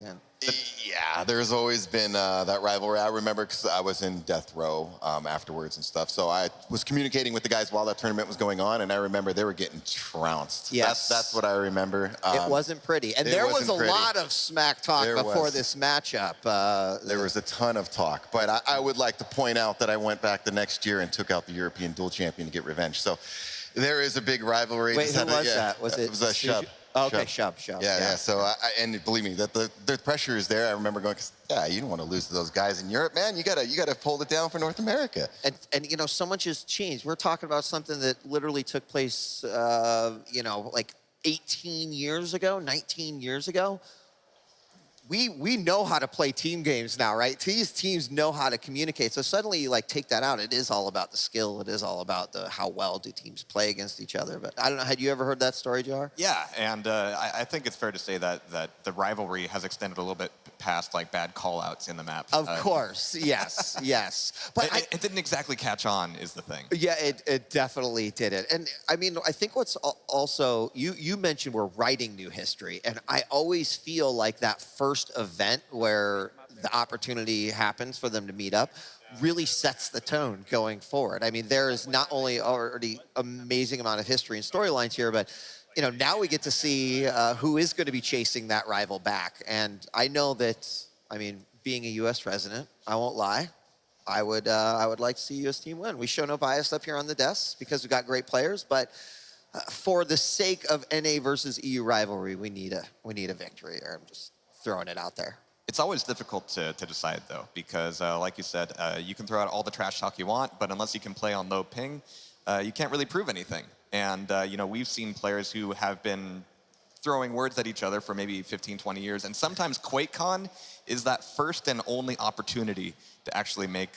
And Yeah, there's always been that rivalry. I remember because I was in death row afterwards and stuff. So I was communicating with the guys while that tournament was going on, and I remember they were getting trounced. Yes. That's what I remember. It wasn't pretty. And there was a lot of smack talk before this matchup. There was a ton of talk. But I would like to point out that I went back the next year and took out the European dual champion to get revenge. So there is a big rivalry. Wait, who was that? Was it was a Shub. Oh, okay, Shub. Yeah. So, and believe me, that the pressure is there. I remember going, you don't want to lose to those guys in Europe, man. You gotta hold it down for North America. And you know, so much has changed. We're talking about something that literally took place, you know, like 18 years ago, 19 years ago. We know how to play team games now, right? These teams know how to communicate. So suddenly you like take that out. It is all about the skill. It is all about how well do teams play against each other. But I don't know, had you ever heard that story, Jar? Yeah, and I think it's fair to say that the rivalry has extended a little bit past like bad call-outs in the map. Of course, yes, yes. But it didn't exactly catch on, is the thing. Yeah, it definitely didn't. And I mean, I think what's also, you mentioned we're writing new history. And I always feel like that first event where the opportunity happens for them to meet up really sets the tone going forward. I mean, there is not only already amazing amount of history and storylines here, but you know, now we get to see who is going to be chasing that rival back. And I know that, I mean, being a U.S. resident, I won't lie, I would like to see U.S. team win. We show no bias up here on the desks because we've got great players, but for the sake of NA versus EU rivalry, we need a victory. I'm just throwing it out there. It's always difficult to decide, though, because like you said, you can throw out all the trash talk you want, but unless you can play on low ping, you can't really prove anything. And, you know, we've seen players who have been throwing words at each other for maybe 15, 20 years. And sometimes QuakeCon is that first and only opportunity to actually make,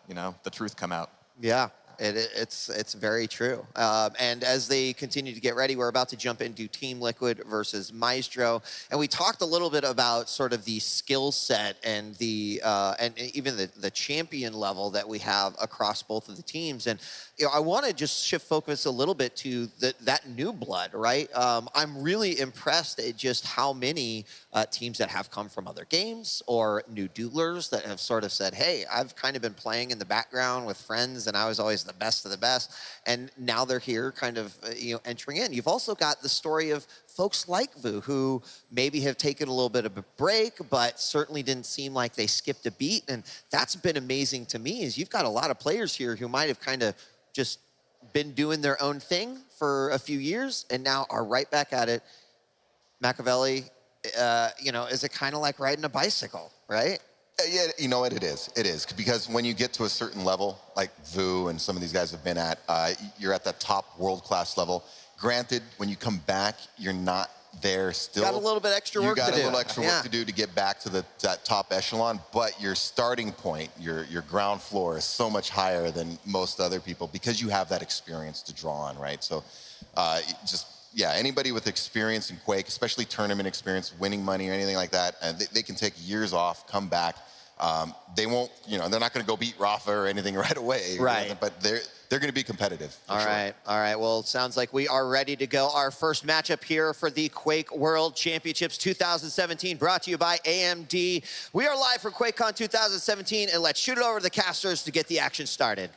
you know, the truth come out. Yeah. It's very true. And as they continue to get ready, we're about to jump into Team Liquid versus Myztro. And we talked a little bit about sort of the skill set and the and even the champion level that we have across both of the teams. And you know, I want to just shift focus a little bit to that new blood, right? I'm really impressed at just how many teams that have come from other games or new duelers that have sort of said, hey, I've kind of been playing in the background with friends and I was always the best of the best. And now they're here kind of, you know, entering in. You've also got the story of folks like Vu who maybe have taken a little bit of a break, but certainly didn't seem like they skipped a beat. And that's been amazing to me is you've got a lot of players here who might have kind of just been doing their own thing for a few years and now are right back at it. Machiavelli, you know, is it kind of like riding a bicycle, right? Yeah, you know what, it is. It is, because when you get to a certain level, like Vu and some of these guys have been at, you're at that top world-class level. Granted, when you come back, you're not there still. Got a little bit extra work to do. You got a little extra work to do to get back to that top echelon, but your starting point, your ground floor is so much higher than most other people because you have that experience to draw on, right? So yeah, anybody with experience in Quake, especially tournament experience, winning money or anything like that, they can take years off, come back. They won't, you know, they're not going to go beat Rafa or anything right away. Right. But they're going to be competitive. All right. Well, it sounds like we are ready to go. Our first matchup here for the Quake World Championships 2017, brought to you by AMD. We are live for QuakeCon 2017, and let's shoot it over to the casters to get the action started.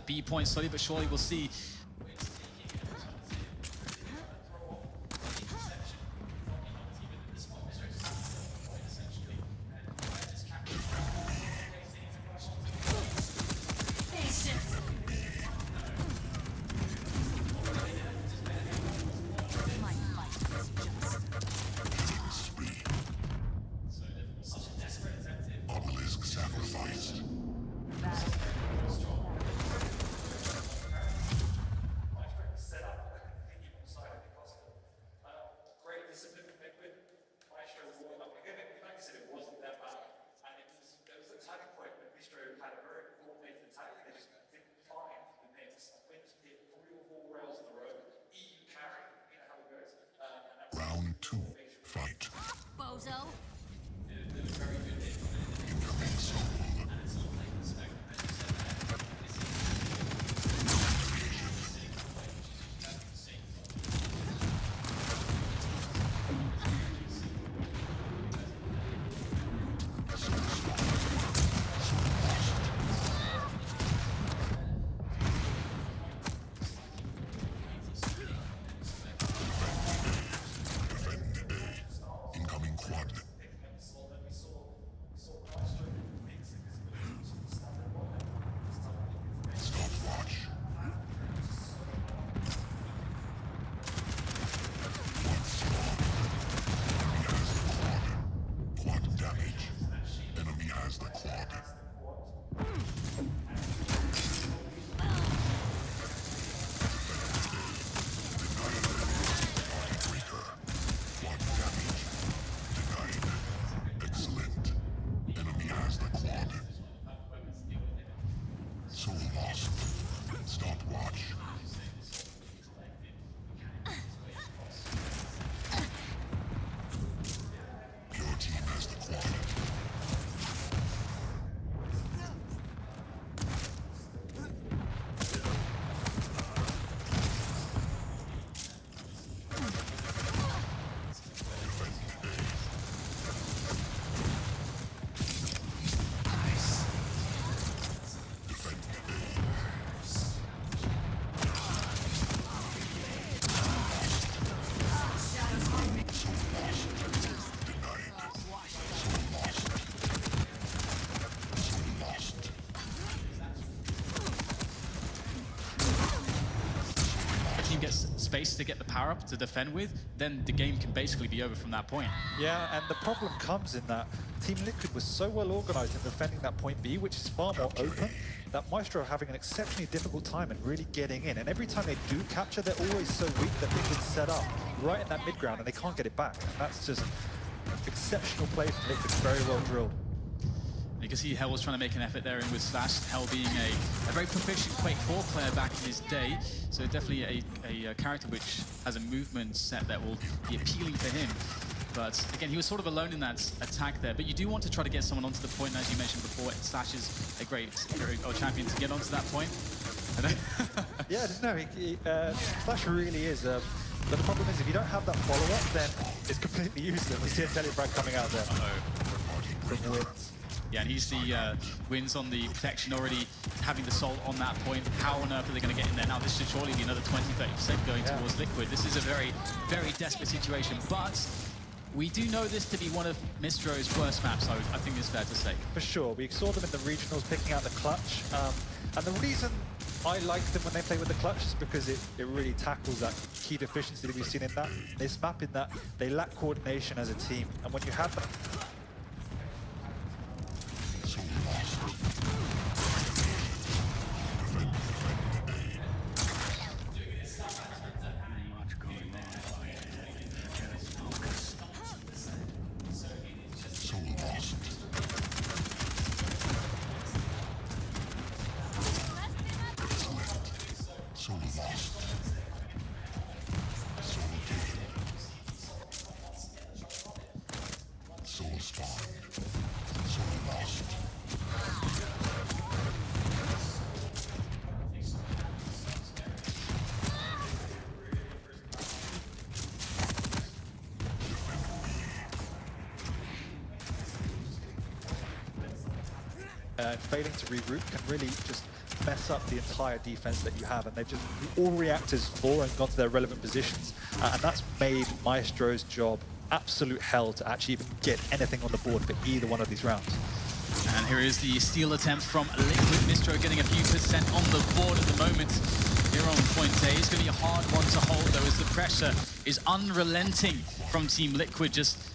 B point slowly but surely we'll see. Round 2, fight. Bozo. Incoming quad. Stopwatch. Quad damage. Enemy has the quad. Breaker. Quad damage. Denied. Excellent. Enemy has the quad. Soul lost. Stopwatch. Your team has the quad. Team gets space to get the power up to defend with, then the game can basically be over from that point. Yeah, and the problem comes in that Team Liquid was so well organized in defending that point B, which is far more open, that Myztro are having an exceptionally difficult time and really getting in. And every time they do capture, they're always so weak that Liquid set up right in that mid ground and they can't get it back. And that's just exceptional play from Liquid, very well drilled. You can see Hell was trying to make an effort there, and with Slash, Hell being a very proficient Quake 4 player back in his day, so definitely a character which has a movement set that will be appealing for him. But again, he was sort of alone in that attack there. But you do want to try to get someone onto the point, and as you mentioned before, Slash is a great hero or champion to get onto that point. Yeah, no, Slash really is. But the problem is, if you don't have that follow-up, then it's completely useless. We see a Telebrag coming out there. From Wins. Yeah, and he's the wins on the protection already, having the Soul on that point. How on earth are they going to get in there? Now, this should surely be another 20-30% going towards Liquid. This is a very, very desperate situation, but we do know this to be one of Myztro's worst maps, I think it's fair to say. For sure. We saw them in the regionals picking out the clutch. And the reason I like them when they play with the clutch is because it really tackles that key deficiency that we've seen in this map, in that they lack coordination as a team. And when you have that... failing to regroup can really just mess up the entire defense that you have, and they've just all reactors for and gone to their relevant positions, and that's made Myztro's job absolute hell to actually even get anything on the board for either one of these rounds. And here is the steal attempt from Liquid. Myztro getting a few percent on the board at the moment. Here on point A, it's going to be a hard one to hold though, as the pressure is unrelenting from Team Liquid, just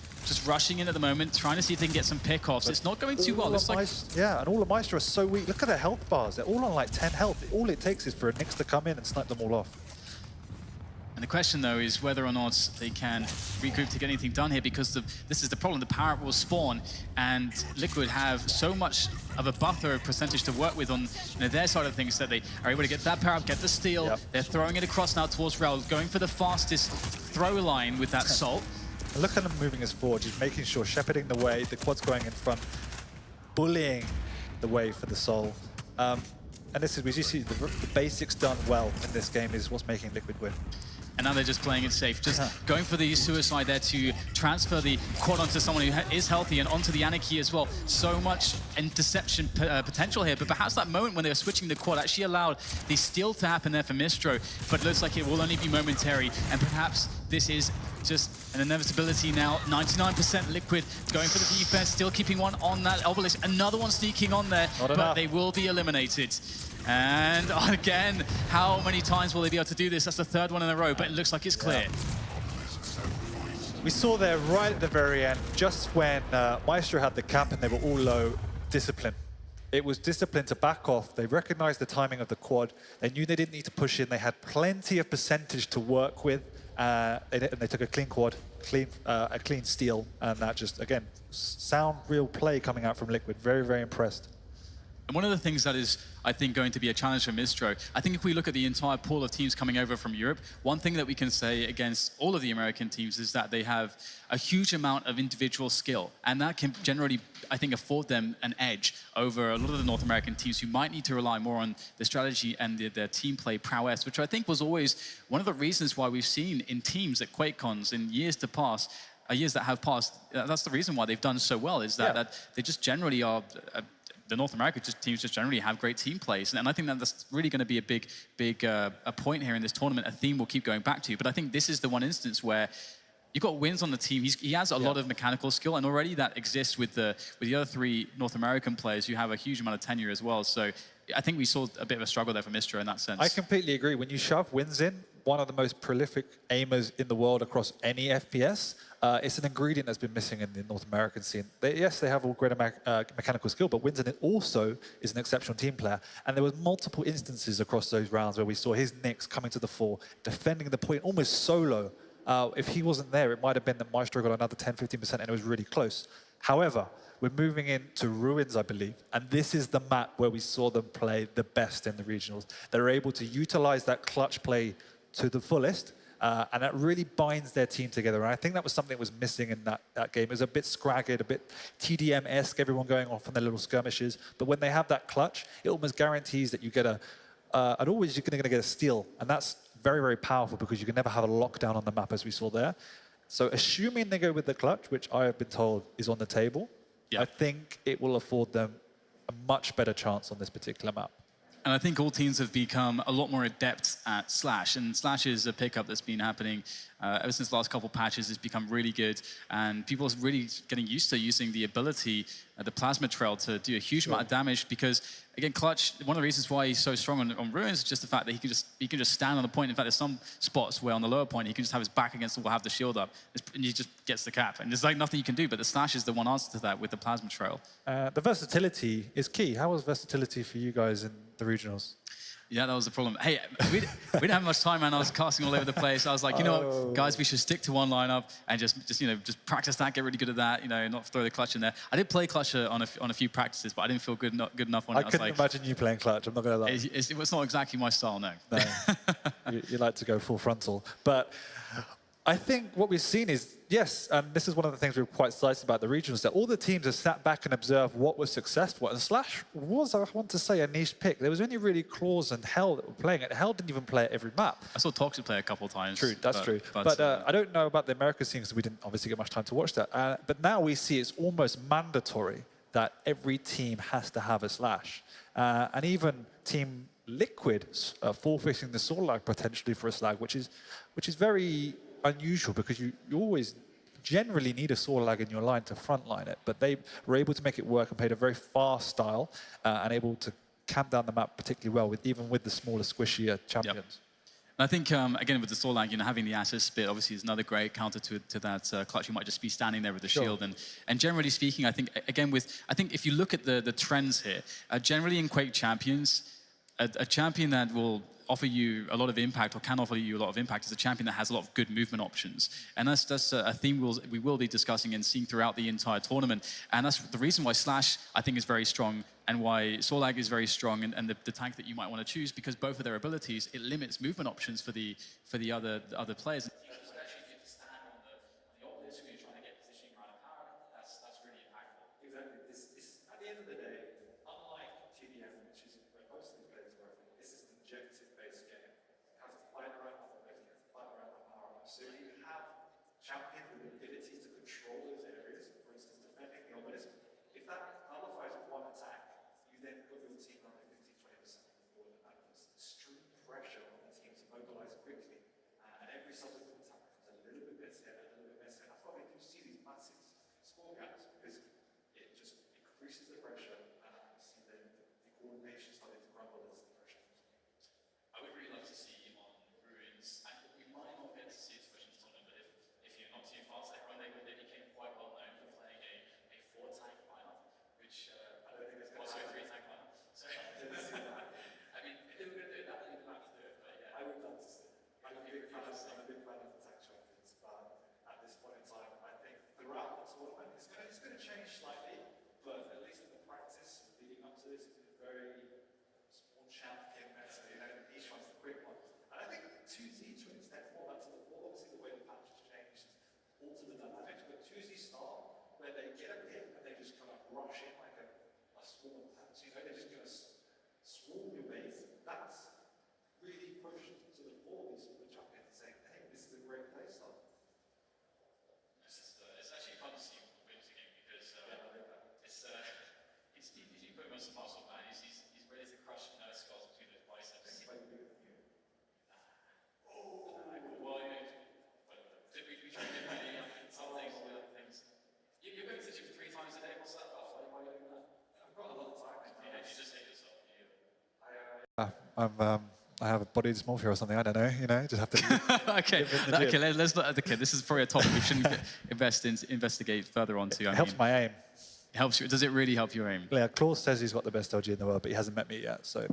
rushing in at the moment, trying to see if they can get some pickoffs. It's not going too well. It's like... Yeah, and all of Myztro are so weak. Look at their health bars. They're all on like 10 health. All it takes is for a Nyx to come in and snipe them all off. And the question, though, is whether or not they can regroup to get anything done here, because this is the problem. The power up will spawn, and Liquid have so much of a buffer percentage to work with on their side of things that they are able to get that power up, get the steal. Yep. They're throwing it across now towards Rel, going for the fastest throw line with that Salt. And look at him moving us forward, just making sure, shepherding the way, the quad's going in front, bullying the way for the Soul. And this is, we just see the basics done well in this game is what's making Liquid win. And now they're just playing it safe, just going for the suicide there to transfer the quad onto someone who is healthy and onto the Anarchy as well. So much interception potential here, but perhaps that moment when they were switching the quad actually allowed the steal to happen there for Myztro, but it looks like it will only be momentary, and perhaps this is just an inevitability now. 99% Liquid going for the defense, still keeping one on that obelisk, another one sneaking on there, but they will be eliminated. And again, how many times will they be able to do this? That's the third one in a row, but it looks like it's clear. We saw there right at the very end, just when Myztro had the camp and they were all low, discipline. It was discipline to back off. They recognized the timing of the quad. They knew they didn't need to push in. They had plenty of percentage to work with. And they took a clean quad, a clean steal. And that just, again, sound, real play coming out from Liquid. Very, very impressed. And one of the things that is, I think, going to be a challenge for Myztro, I think if we look at the entire pool of teams coming over from Europe, one thing that we can say against all of the American teams is that they have a huge amount of individual skill. And that can generally, I think, afford them an edge over a lot of the North American teams who might need to rely more on the strategy and their team play prowess, which I think was always one of the reasons why we've seen in teams at QuakeCons in years to pass, years that have passed, that's the reason why they've done so well, is that they just generally are... the North American teams just generally have great team plays. And I think that that's really going to be a big a point here in this tournament, a theme we'll keep going back to. But I think this is the one instance where you've got Wins on the team. He has a lot of mechanical skill, and already that exists with the other three North American players who have a huge amount of tenure as well. So I think we saw a bit of a struggle there for Myztro in that sense. I completely agree. When you shove Wins in, one of the most prolific aimers in the world across any FPS, it's an ingredient that's been missing in the North American scene. Yes, they have all great mechanical skill, but Wins in it also is an exceptional team player. And there was multiple instances across those rounds where we saw his Nyx coming to the fore, defending the point almost solo. If he wasn't there, it might have been that Myztro got another 10-15% and it was really close. However, we're moving into Ruins, I believe, and this is the map where we saw them play the best in the regionals. They're able to utilize that clutch play to the fullest, and that really binds their team together. And I think that was something that was missing in that game. It was a bit scragged, a bit TDM-esque, everyone going off on their little skirmishes. But when they have that clutch, it almost guarantees that you get and always you're going to get a steal. And that's very, very powerful because you can never have a lockdown on the map as we saw there. So assuming they go with the clutch, which I have been told is on the table, I think it will afford them a much better chance on this particular map. And I think all teams have become a lot more adept at Slash. And Slash is a pickup that's been happening ever since the last couple patches. It's become really good. And people are really getting used to using the ability, the Plasma Trail, to do a huge amount of damage. Because, again, Clutch, one of the reasons why he's so strong on Ruins is just the fact that he can just stand on the point. In fact, there's some spots where on the lower point, he can just have his back against the wall, have the shield up, and he just gets the cap. And there's like nothing you can do, but the Slash is the one answer to that with the Plasma Trail. The versatility is key. How was versatility for you guys in the regionals? Yeah, that was the problem. Hey, we didn't have much time, man. I was casting all over the place. I was like, you know what, guys, we should stick to one lineup and just practice that, get really good at that, not throw the clutch in there. I did play clutch on a few practices, but I didn't feel good enough on it. I couldn't imagine you playing clutch, I'm not going to lie. It was not exactly my style, no. You like to go full frontal. But I think what we've seen is, yes, and this is one of the things we're quite excited about the regionals, that all the teams have sat back and observed what was successful. And Slash was, I want to say, a niche pick. There was only really Claws and Hell that were playing it. Hell didn't even play it every map. I saw Toxic play a couple of times. True, that's true. But I don't know about the Americas teams, because we didn't obviously get much time to watch that. But now we see it's almost mandatory that every team has to have a Slash. And even Team Liquid forfeiting the Soul Lag potentially for a Slag, which is very unusual because you always generally need a Soul Lag in your line to frontline it, but they were able to make it work and played a very fast style and able to camp down the map particularly well, even with the smaller, squishier champions. Yep. And I think, again, with the Soul Lag, having the Asset Spit obviously is another great counter to that clutch. You might just be standing there with the shield. And generally speaking, I think, again, if you look at the trends here, generally in Quake champions, a champion that will offer you a lot of impact, or can offer you a lot of impact, is a champion that has a lot of good movement options. And that's a theme we will be discussing and seeing throughout the entire tournament. And that's the reason why Slash, I think, is very strong, and why Soul Lag is very strong, and the tank that you might want to choose, because both of their abilities, it limits movement options for the other players. So you have champions with abilities to control those areas, for instance, defending the obelisk. If that nullifies with one attack, you then put your team under 15-20% more than that. There's extreme pressure on the team to mobilize quickly, and every subsequent attack becomes a little bit better and a little bit better. That's why we do see these massive score gaps, because it just increases the pressure, and you see the coordination starting to crumble as the pressure comes in. I would really like to see on Ruins, and we might not get to see it especially in the tournament, but if you're not too fast, they became quite well known for playing a 4-tank lineup, which I don't think was a 3-tank lineup. So, I mean, if they were going to do it, that would have to do it, but yeah. I would love to see it. I'm a big fan of the tank champions, but at this point in time, I think throughout the tournament, it's going to change slightly, but at least in the practice leading up to this, it's been very small champion meta, each one's the quick one. And I think 2Z to an extent more back to the 4, obviously the way the patch has changed has altered the dynamics, but 2Z start where they get a hit and they just kind of rush in like a swarm attack. So they're just going to swarm your base. That's really pushed to the 4 these sort of champions saying, hey, this is a great play style. It's actually fun to see wins again, because he's put him on some muscle, man. He's ready to crush skulls between his biceps. Well, we try to do some things and other things. You're going to the gym 3 times a day. What's that about? Why are you doing that? I've got a lot of time. Yeah, you just hate yourself. I have a body dysmorphia or something. I don't know. Just have to. Okay. Let's not. Okay, this is probably a topic we shouldn't investigate further onto. It helps my aim. It helps you. Does it really help your aim? Yeah, Claus says he's got the best LG in the world, but he hasn't met me yet. So,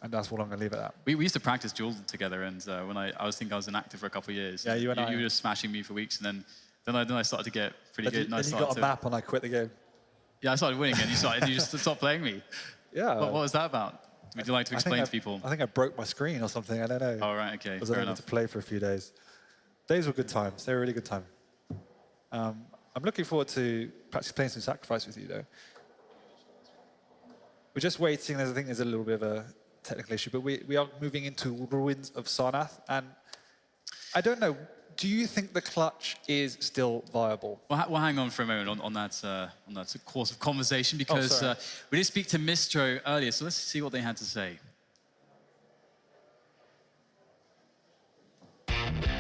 and that's what I'm going to leave it at. We used to practice duels together, and when I was inactive for a couple of years. Yeah, you and I. You were just smashing me for weeks, and then Then I started to get pretty good. And you got a map and I quit the game. Yeah, I started winning, and you just stopped playing me. Yeah. What was that about? Would you like to explain to people? I think I broke my screen or something. I don't know. Oh, right, okay. I was Fair unable enough. to play for a few days. Days were good times. They were a really good time. I'm looking forward to perhaps playing some Sacrifice with you, though. We're just waiting. I think there's a little bit of a technical issue, but we are moving into Ruins of Sarnath. And I don't know, do you think the clutch is still viable? Well, hang on for a moment on that course of conversation, because we did speak to Myztro earlier, so let's see what they had to say.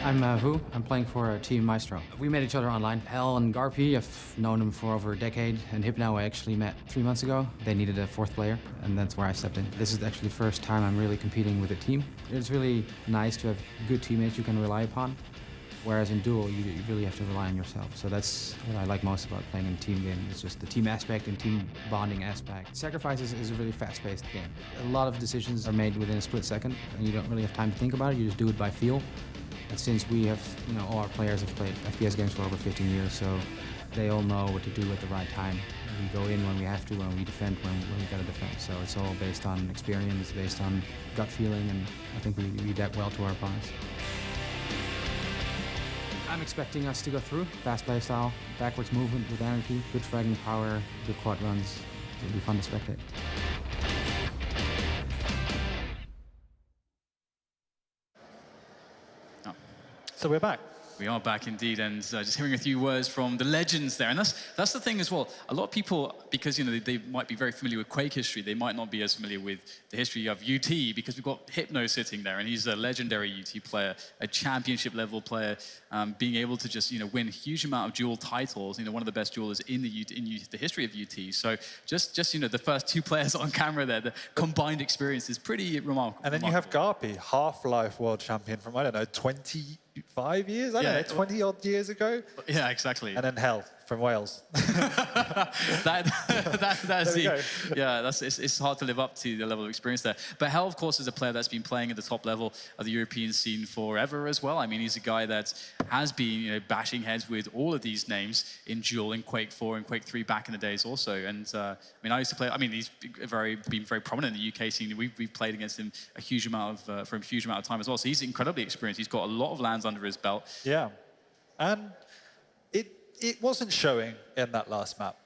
I'm Vu. I'm playing for Team Myztro. We met each other online. Hell and Garpy, I've known them for over a decade. And Hypno, I actually met 3 months ago. They needed a 4th player, and that's where I stepped in. This is actually the first time I'm really competing with a team. It's really nice to have good teammates you can rely upon. Whereas in duel, you really have to rely on yourself. So that's what I like most about playing in a team game. It's just the team aspect and team bonding aspect. Sacrifices is a really fast-paced game. A lot of decisions are made within a split second, and you don't really have time to think about it. You just do it by feel. And since we have, all our players have played FPS games for over 15 years, so they all know what to do at the right time. We go in when we have to, and we defend when we gotta defend. So it's all based on experience, based on gut feeling, and I think we adapt well to our opponents. I'm expecting us to go through. Fast play style, backwards movement with anarchy, good fragging power, good quad runs. It'll be fun to spectate. So we're back. We are back indeed, and just hearing a few words from the legends there. And that's the thing as well. A lot of people, because they might be very familiar with Quake history, they might not be as familiar with the history of UT, because we've got Hypno sitting there, and he's a legendary UT player, a championship level player, being able to just win a huge amount of duel titles. One of the best duelers in the history of UT. So just the first 2 players on camera there, the combined experience is pretty remarkable. And then you have Garpy, Half-Life world champion from, I don't know, 25 years? I don't know, 20 odd years ago? Yeah, exactly. And then Hell from Wales. It's hard to live up to the level of experience there. But Hell, of course, is a player that's been playing at the top level of the European scene forever as well. I mean, he's a guy that has been bashing heads with all of these names in Duel, in Quake 4 and Quake 3 back in the days also. And I used to play. I mean, he's been very prominent in the UK scene. We've played against him for a huge amount of time as well. So he's incredibly experienced. He's got a lot of lands under his belt. Yeah, and it wasn't showing in that last map.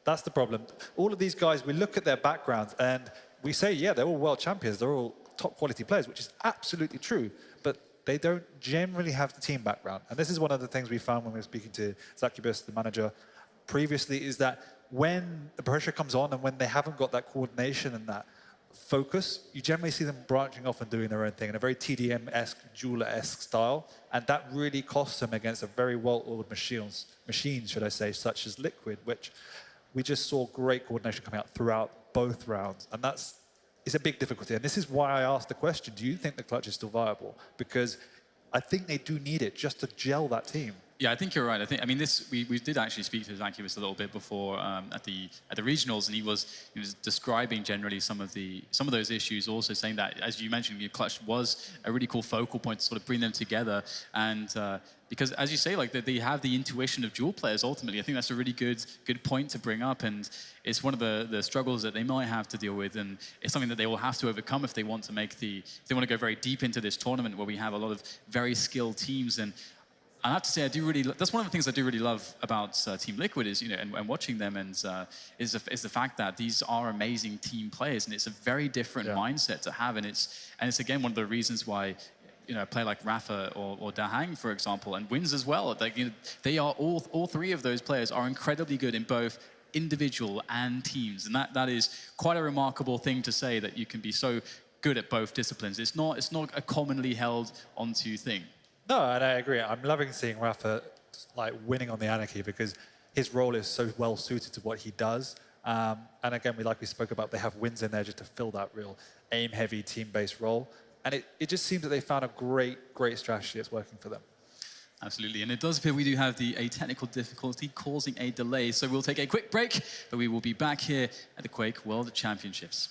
That's the problem. All of these guys, we look at their backgrounds and we say, yeah, they're all world champions. They're all top quality players, which is absolutely true. But they don't generally have the team background. And this is one of the things we found when we were speaking to Zacubus, the manager, previously, is that when the pressure comes on and when they haven't got that coordination and that focus, you generally see them branching off and doing their own thing in a very TDM-esque, jeweler-esque style, and that really costs them against a very well-oiled machines, should I say, such as Liguid, which we just saw great coordination coming out throughout both rounds, and it's a big difficulty. And this is why I asked the question: do you think the clutch is still viable? Because I think they do need it just to gel that team. Yeah, I think you're right. I mean, we did actually speak to Zacubus a little bit before at the regionals, and he was describing generally some of those issues. Also saying that, as you mentioned, your clutch was a really cool focal point to sort of bring them together, and because, as you say, they have the intuition of dual players. Ultimately, I think that's a really good point to bring up, and it's one of the struggles that they might have to deal with, and it's something that they will have to overcome if they want to if they want to go very deep into this tournament where we have a lot of very skilled teams. And I have to say, that's one of the things I do really love about Team Liguid is, and watching them, and is the fact that these are amazing team players, and it's a very different mindset to have, and it's again one of the reasons why a player like Rafa or Dahang, for example, and Wins as well. They are all 3 of those players are incredibly good in both individual and teams, and that is quite a remarkable thing to say, that you can be so good at both disciplines. It's not a commonly held onto thing. No, and I agree. I'm loving seeing Rafa winning on the Anarchy, because his role is so well suited to what he does. And again, we spoke about, they have Wins in there just to fill that real aim-heavy, team-based role. And it just seems that they found a great strategy that's working for them. Absolutely, and it does appear we do have a technical difficulty causing a delay, so we'll take a quick break, but we will be back here at the Quake World Championships.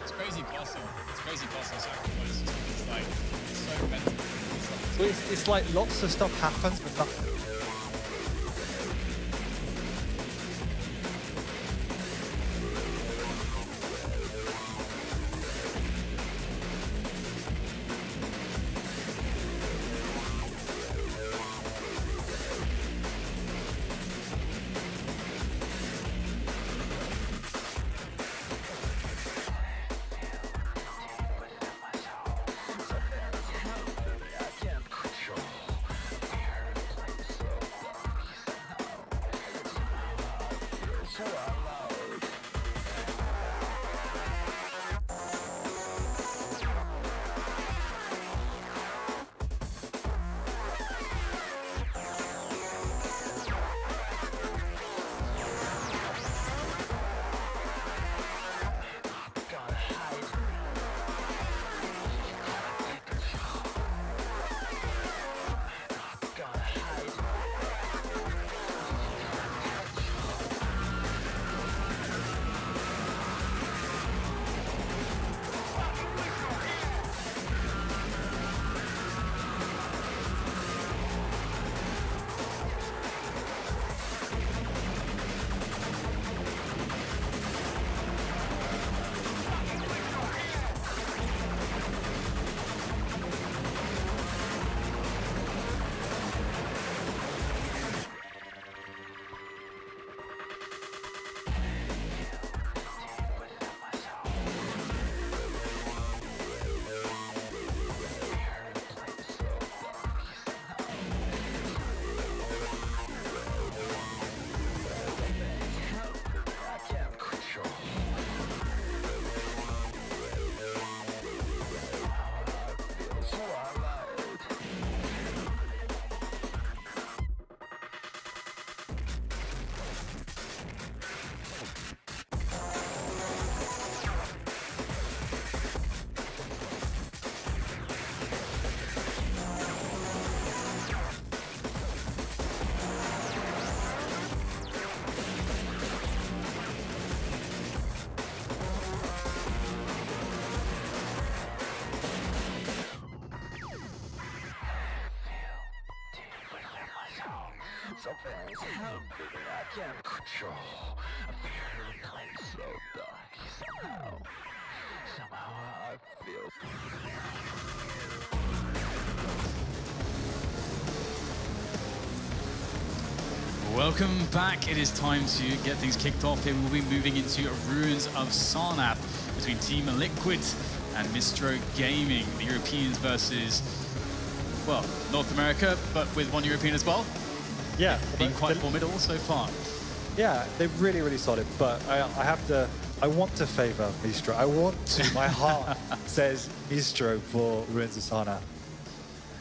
it's crazy costing. It's crazy costing sacrifice. It's like, it's so mental. So it's like lots of stuff happens, but nothing. Something's happening I can't control. I feel a place so dark. Somehow I feel. Welcome back. It is time to get things kicked off here. We'll be moving into Ruins of Sarnath between Team Liquid and Myztro Gaming. The Europeans versus, well, North America, but with one European as well. Yeah. Being quite formidable so far. Yeah, they're really, really solid. But I want to favor Myztro. I want to, my heart says Myztro for Ruins of Sarnath.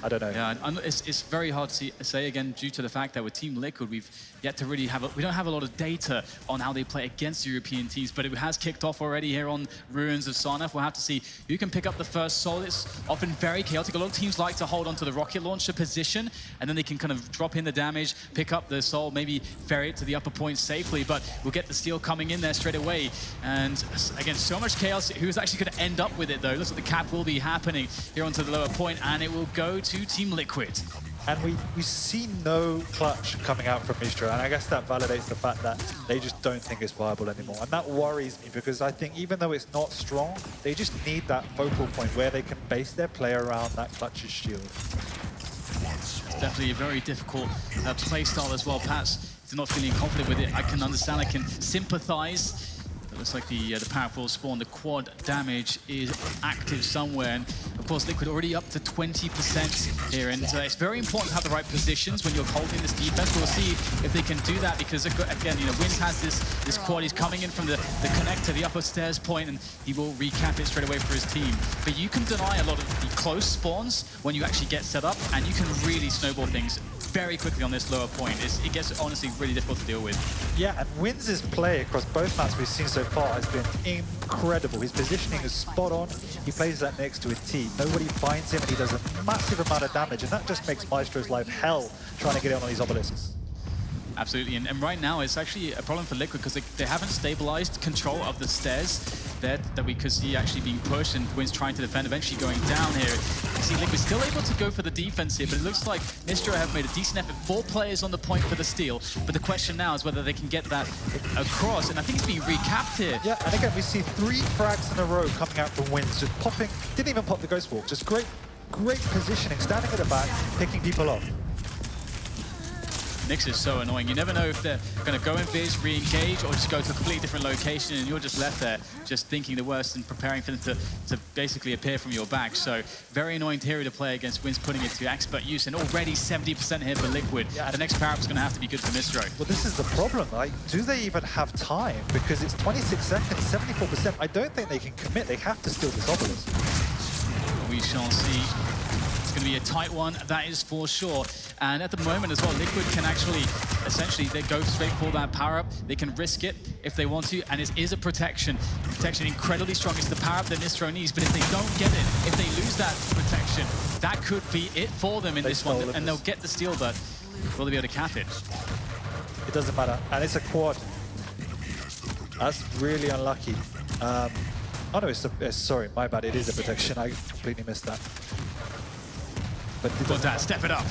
I don't know. Yeah, and it's very hard to say again due to the fact that with Team Liquid, we've yet to really we don't have a lot of data on how they play against European teams, but it has kicked off already here on Ruins of Sarnath. We'll have to see who can pick up the first soul. It's often very chaotic. A lot of teams like to hold onto the rocket launcher position, and then they can kind of drop in the damage, pick up the soul, maybe ferry it to the upper point safely, but we'll get the steal coming in there straight away. And again, so much chaos. Who's actually going to end up with it, though? Looks like the cap will be happening here onto the lower point, and it will go to Team Liquid. And we see no clutch coming out from Myztro, and I guess that validates the fact that they just don't think it's viable anymore. And that worries me because I think even though it's not strong, they just need that focal point where they can base their play around that clutch's shield. It's definitely a very difficult play style as well. Pats, if they're not feeling confident with it, I can understand, I can sympathize. It looks like the powerful spawn, the quad damage is active somewhere. And of course, Liquid already up to 20% here. And it's very important to have the right positions when you're holding this defense. We'll see if they can do that because, again, you know, Wind has this quad. He's coming in from the connector, the upper stairs point, and he will recap it straight away for his team. But you can deny a lot of the close spawns when you actually get set up, and you can really snowball things very quickly on this lower point. It gets honestly really difficult to deal with. Yeah, and Wins' play across both maps we've seen so far has been incredible. His positioning is spot on. He plays that next to a T. Nobody finds him, and he does a massive amount of damage, and that just makes Myztro's life hell trying to get in on these obelisks. Absolutely, and right now it's actually a problem for Liquid because they haven't stabilized control of the stairs that we could see actually being pushed, and Wynn's trying to defend, eventually going down here. You see Liquid still able to go for the defense here, but it looks like Myztro have made a decent effort. 4 players on the point for the steal, but the question now is whether they can get that across, and I think it's being recapped here. Yeah, and again, we see 3 frags in a row coming out from Wynn's, just popping, didn't even pop the Ghost Walk, just great positioning, standing at the back, picking people off. Nyx is so annoying. You never know if they're going to go in Viz, re-engage, or just go to a completely different location, and you're just left there just thinking the worst and preparing for them to basically appear from your back. So very annoying hero to play against. Wynn's putting it to expert use, and already 70% here for Liquid. Yeah, the next power-up is going to have to be good for Myztro. Well, this is the problem. Like, do they even have time? Because it's 26 seconds, 74%. I don't think they can commit. They have to steal this obelisk. We shall see. It's going to be a tight one, that is for sure. And at the moment as well, Liquid can actually, essentially, they go straight for that power-up. They can risk it if they want to, and it is a protection. Protection incredibly strong. It's the power-up that Myztro needs, but if they don't get it, if they lose that protection, that could be it for them in this one, and they'll get the steal, but will they be able to cap it? It doesn't matter, and it's a quad. That's really unlucky. Oh no, sorry, my bad, it is a protection. I completely missed that. But step it up.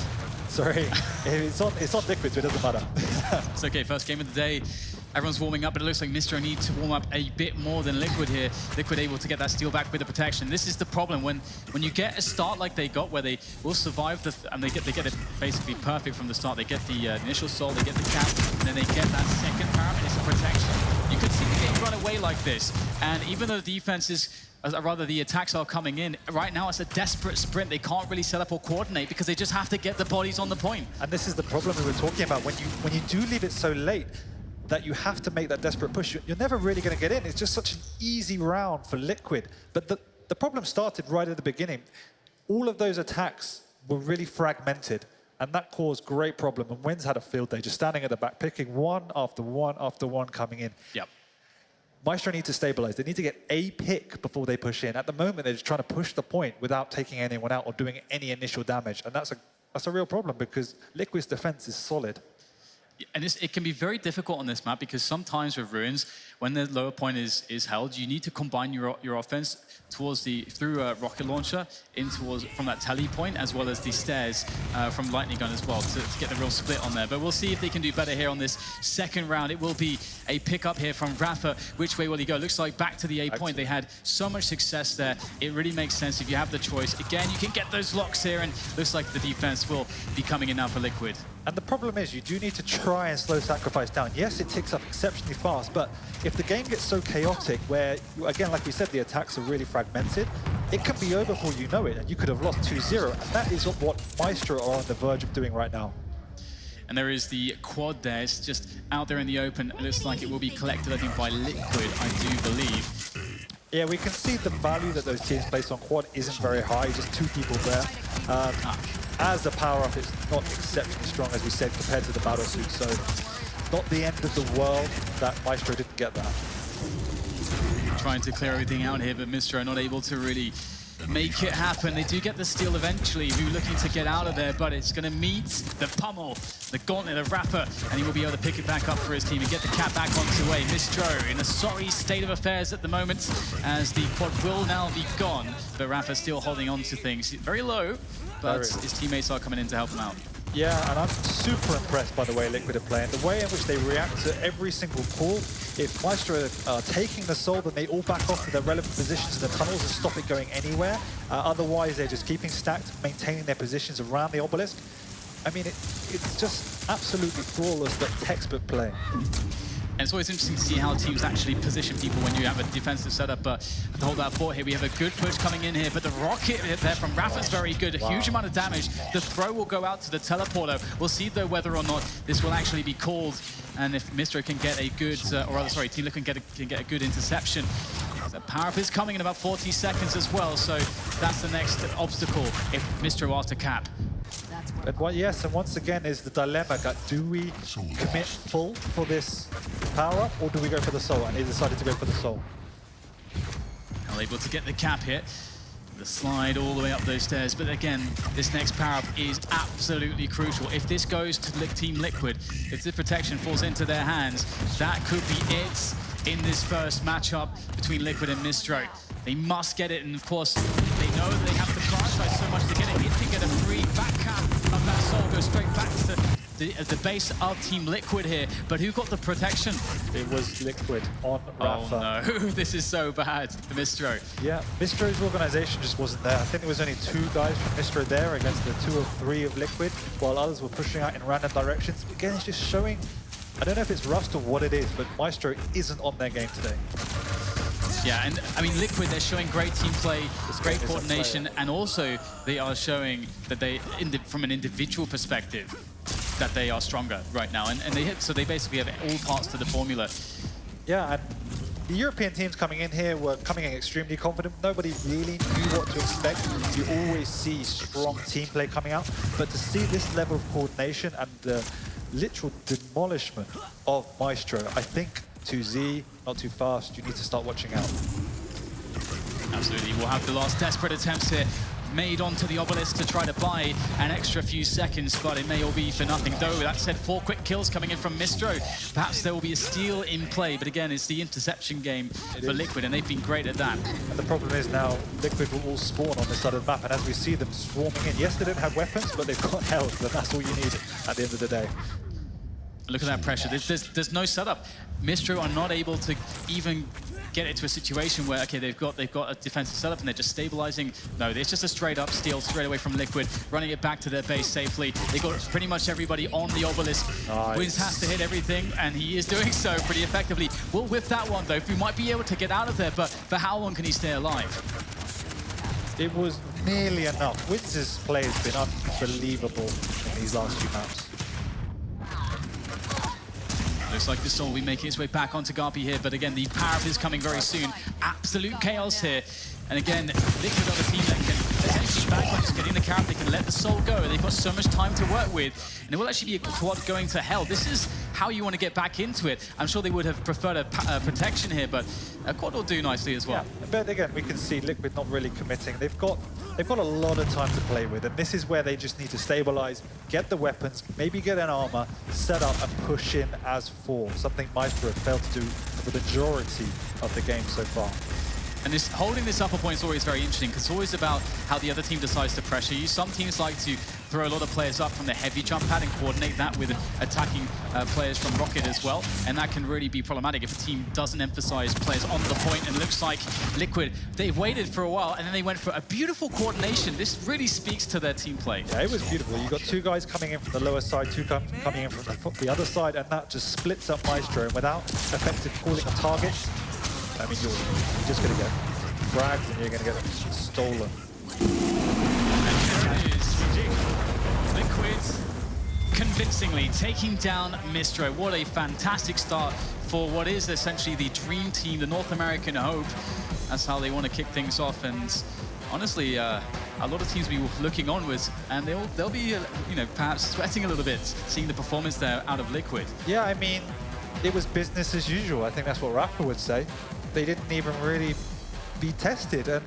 Sorry, it's on Liquid, so it doesn't matter. It's okay, first game of the day. Everyone's warming up, but it looks like Myztro need to warm up a bit more than Liquid here. Liquid able to get that steal back with the protection. This is the problem when you get a start like they got, where they will survive and they get it basically perfect from the start. They get the initial soul, they get the cap, and then they get that second power, and it's a protection. You could see the game run away like this, and even though the defense is, rather the attacks are coming in, right now it's a desperate sprint. They can't really set up or coordinate because they just have to get the bodies on the point. And this is the problem we were talking about. When you do leave it so late that you have to make that desperate push, you're never really going to get in. It's just such an easy round for Liquid. But the problem started right at the beginning. All of those attacks were really fragmented, and that caused great problem. And Wynn's had a field day, just standing at the back, picking one after one after one coming in. Yep. Myztro need to stabilize. They need to get a pick before they push in. At the moment, they're just trying to push the point without taking anyone out or doing any initial damage. And that's a real problem because Liquid's defense is solid. And it can be very difficult on this map because sometimes with Ruins, when the lower point is held, you need to combine your offense through a rocket launcher from that tele point, as well as the stairs from lightning gun as well, to get the real split on there. But we'll see if they can do better here on this second round. It will be a pickup here from Rafa. Which way will he go? Looks like back to the A point. They had so much success there. It really makes sense if you have the choice. Again, you can get those locks here, and looks like the defense will be coming in now for Liquid. And the problem is you do need to try and slow Sacrifice down. Yes, it ticks up exceptionally fast, but if the game gets so chaotic where, again, like we said, the attacks are really fragmented, it can be over before you know it, and you could have lost 2-0. And that is what Myztro are on the verge of doing right now. And there is the quad there. It's just out there in the open. It looks like it will be collected, I think, by Liquid, I do believe. Yeah, we can see the value that those teams place on quad isn't very high, just 2 people there. As the power-up, it's not exceptionally strong, as we said, compared to the battle suit, so not the end of the world that Myztro didn't get that. Trying to clear everything out here, but Myztro not able to really make it happen. They do get the steal eventually. Who looking to get out of there, but it's going to meet the pummel, the gauntlet of Rafa, and he will be able to pick it back up for his team and get the cap back onto way. Myztro in a sorry state of affairs at the moment, as the quad will now be gone, but Rafa still holding on to things. Very low, but his teammates are coming in to help him out. Yeah, and I'm super impressed by the way Liquid are playing, the way in which they react to every single call. If Myztro are taking the soul, then they all back off to their relevant positions in the tunnels and stop it going anywhere. Otherwise, they're just keeping stacked, maintaining their positions around the obelisk. I mean, it's just absolutely flawless, but textbook play. And it's always interesting to see how teams actually position people when you have a defensive setup. But to hold that fort here, we have a good push coming in here. But the rocket there from Rafa's very good. A huge amount of damage. The throw will go out to the teleporter. We'll see, though, whether or not this will actually be called. And if Myztro can get a good, Team Liquid can get a good interception. The power-up is coming in about 40 seconds as well. So that's the next obstacle if Myztro are to cap. But yes, and once again is the dilemma. Do we commit full for this power-up, or do we go for the soul? And they decided to go for the soul. Able to get the cap here. The slide all the way up those stairs, but again, this next power-up is absolutely crucial. If this goes to Team Liquid, if the protection falls into their hands, that could be it in this first matchup between Liquid and Myztro. They must get it, and of course, they know that they have to prioritize so much to get it. If they get a free back cap of that soul, go straight back to the base of Team Liquid here, but who got the protection? It was Liquid on Rafa. Oh no, this is so bad for Myztro. Yeah, Mystro's organization just wasn't there. I think there was only 2 guys from Myztro there against the 2 or 3 of Liquid, while others were pushing out in random directions. Again, it's just showing, I don't know if it's rust or what it is, but Myztro isn't on their game today. Yeah, and I mean, Liquid, they're showing great team play, great coordination, and also they are showing that they, from an individual perspective, that they are stronger right now, and they hit, so they basically have all parts to the formula. Yeah, and the European teams coming in here were coming in extremely confident. Nobody really knew what to expect. You always see strong team play coming out, but to see this level of coordination and the literal demolishment of Myztro, I think 2Z, not too fast, you need to start watching out. Absolutely, we'll have the last desperate attempts here made onto the obelisk to try to buy an extra few seconds, but it may all be for nothing. Though, that said, 4 quick kills coming in from Myztro. Perhaps there will be a steal in play, but again, it's the interception game for Liquid, and they've been great at that. And the problem is now, Liquid will all spawn on this side of the map, and as we see them swarming in, yes, they don't have weapons, but they've got health, and that's all you need at the end of the day. Look at that pressure. There's no setup. Myztro are not able to even get it to a situation where, okay, they've got a defensive setup and they're just stabilizing. No, it's just a straight up steal straight away from Liquid, running it back to their base safely. They got pretty much everybody on the obelisk. Nice. Wiz has to hit everything, and he is doing so pretty effectively. We'll whip that one, though. We might be able to get out of there, but for how long can he stay alive? It was nearly enough. Wiz's play has been unbelievable in these last few maps. Looks like the Soul will be making its way back onto Garpy here, but again, the power-up is coming very soon. Absolute chaos here. And again, Liquid are the team that can essentially back by just getting the carrot. They can let the Soul go. They've got so much time to work with. And it will actually be a quad going to hell. This is how you want to get back into it. I'm sure they would have preferred a protection here, but a quad will do nicely as well. Yeah, but again, we can see Liquid not really committing. They've got a lot of time to play with, and this is where they just need to stabilize, get the weapons, maybe get an armor, set up and push in as 4. Something Myztro have failed to do for the majority of the game so far. And holding this upper point is always very interesting, because it's always about how the other team decides to pressure you. Some teams like to throw a lot of players up from the heavy jump pad and coordinate that with attacking players from Rocket as well. And that can really be problematic if a team doesn't emphasize players on the point. And it looks like Liquid, they waited for a while and then they went for a beautiful coordination. This really speaks to their team play. Yeah, it was beautiful. You got 2 guys coming in from the lower side, 2 coming in from the other side, and that just splits up Myztro. And without effective calling of targets, I mean, you're just going to get fragged and you're going to get them stolen. And there it is. Liquid convincingly taking down Myztro. What a fantastic start for what is essentially the dream team, the North American hope. That's how they want to kick things off. And honestly, a lot of teams will be looking onwards, and they'll be, you know, perhaps sweating a little bit, seeing the performance there out of Liquid. Yeah, I mean, it was business as usual. I think that's what Rafa would say. They didn't even really be tested, and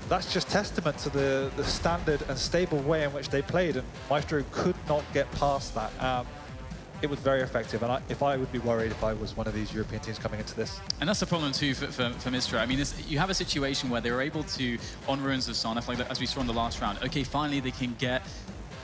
that's just testament to the standard and stable way in which they played, and Myztro could not get past that. It was very effective, and if I would be worried if I was one of these European teams coming into this. And that's the problem too for Myztro. I mean, you have a situation where they were able to, on Ruins of Sarnath, like as we saw in the last round, okay, finally they can get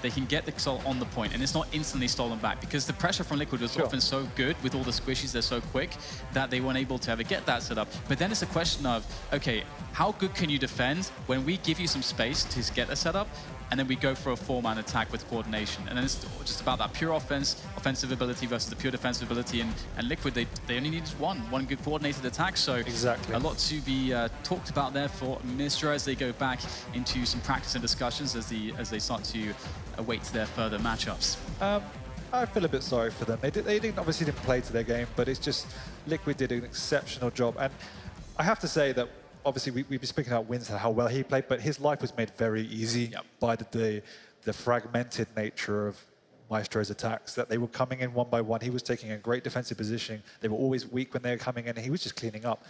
the Soul on the point, and it's not instantly stolen back, because the pressure from Liquid was often so good with all the squishies, they're so quick, that they weren't able to ever get that set up. But then it's a question of, okay, how good can you defend when we give you some space to get a setup, and then we go for a 4-man attack with coordination? And then it's just about that pure offensive ability versus the pure defensive ability, and Liquid, they only needed one good coordinated attack, so exactly. A lot to be talked about there for Myztro as they go back into some practice and discussions as they start to await their further matchups. I feel a bit sorry for them. They obviously didn't play to their game, but it's just Liquid did an exceptional job. And I have to say that obviously we've been speaking about Winston, how well he played, but his life was made very easy by the fragmented nature of Myztro's attacks, that they were coming in one by one. He was taking a great defensive position. They were always weak when they were coming in, and he was just cleaning up.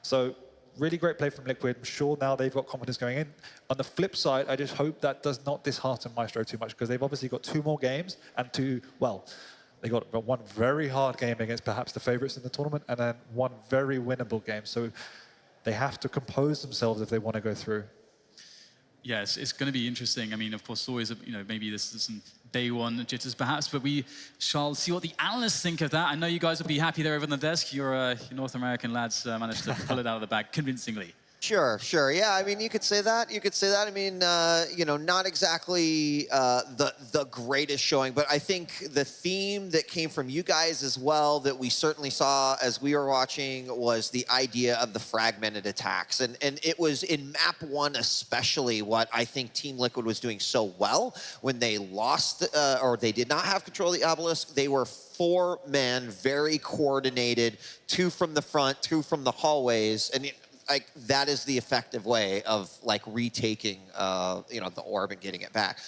So really great play from Liquid. I'm sure now they've got confidence going in. On the flip side, I just hope that does not dishearten Myztro too much, because they've obviously got 2 more games and they got one very hard game against perhaps the favorites in the tournament, and then one very winnable game. So they have to compose themselves if they want to go through. Yes, it's going to be interesting. I mean, of course, always, maybe this is some day one jitters perhaps, but we shall see what the analysts think of that. I know you guys will be happy there over on the desk. Your North American lads managed to pull it out of the bag convincingly. Sure. Yeah, I mean, you could say that. I mean, not exactly the greatest showing, but I think the theme that came from you guys as well, that we certainly saw as we were watching, was the idea of the fragmented attacks. And it was in map 1 especially what I think Team Liquid was doing so well when they lost, or they did not have control of the obelisk. They were 4-man, very coordinated, 2 from the front, 2 from the hallways, and like that is the effective way of like retaking the orb and getting it back.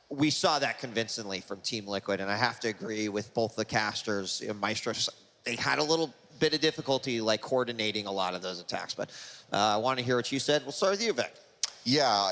We saw that convincingly from Team Liquid, and I have to agree with both the casters. Myztro, they had a little bit of difficulty like coordinating a lot of those attacks, but I want to hear what you said. We'll start with you, Vic. Yeah,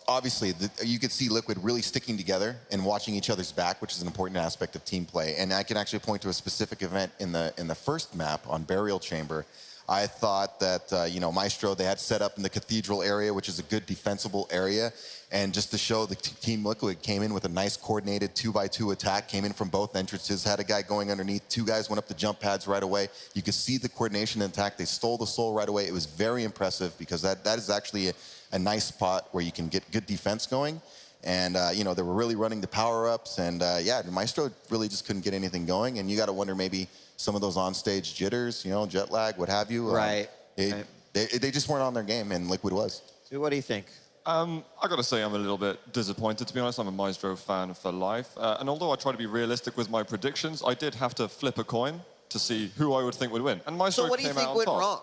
obviously, you could see Liquid really sticking together and watching each other's back, which is an important aspect of team play. And I can actually point to a specific event in the first map on Burial Chamber. I thought that, Myztro, they had set up in the Cathedral area, which is a good defensible area. And just to show, the Team Liquid came in with a nice coordinated 2x2 attack, came in from both entrances, had a guy going underneath, 2 guys went up the jump pads right away. You could see the coordination and attack. They stole the soul right away. It was very impressive, because that is actually a nice spot where you can get good defense going. And, they were really running the power-ups. And, Myztro really just couldn't get anything going. And you got to wonder maybe some of those on-stage jitters, jet lag, what have you. Right. They just weren't on their game, and Liquid was. So what do you think? I got to say I'm a little bit disappointed, to be honest. I'm a Myztro fan for life. And although I try to be realistic with my predictions, I did have to flip a coin to see who I would think would win. And Myztro So what do you came out think on went top. wrong?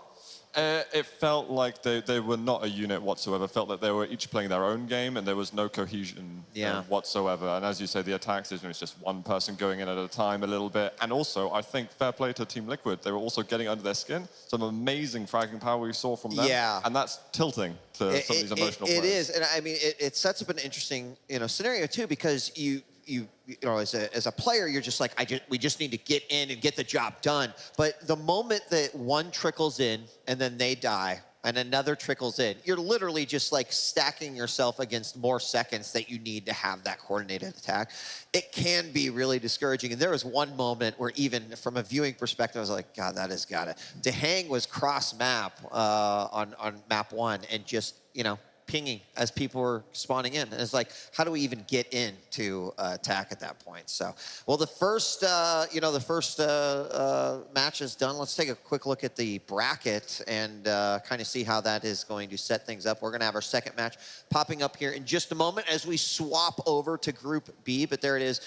It felt like they were not a unit whatsoever. It felt that they were each playing their own game, and there was no cohesion whatsoever. And as you say, the attacks, it's just one person going in at a time a little bit. And also, I think fair play to Team Liquid. They were also getting under their skin. Some amazing fragging power we saw from them. Yeah. And that's tilting to some of these emotional players. It is, and I mean, it sets up an interesting, scenario too, because as a player, you're just like, we just need to get in and get the job done. But the moment that one trickles in and then they die and another trickles in, you're literally just like stacking yourself against more seconds that you need to have that coordinated attack. It can be really discouraging. And there was one moment where even from a viewing perspective, I was like, God, that has got it. Dehang was cross map on map 1 and just, pinging as people were spawning in. And it's like, how do we even get in to attack at that point? So, well, the first match is done. Let's take a quick look at the bracket and kind of see how that is going to set things up. We're going to have our second match popping up here in just a moment as we swap over to Group B. But there it is.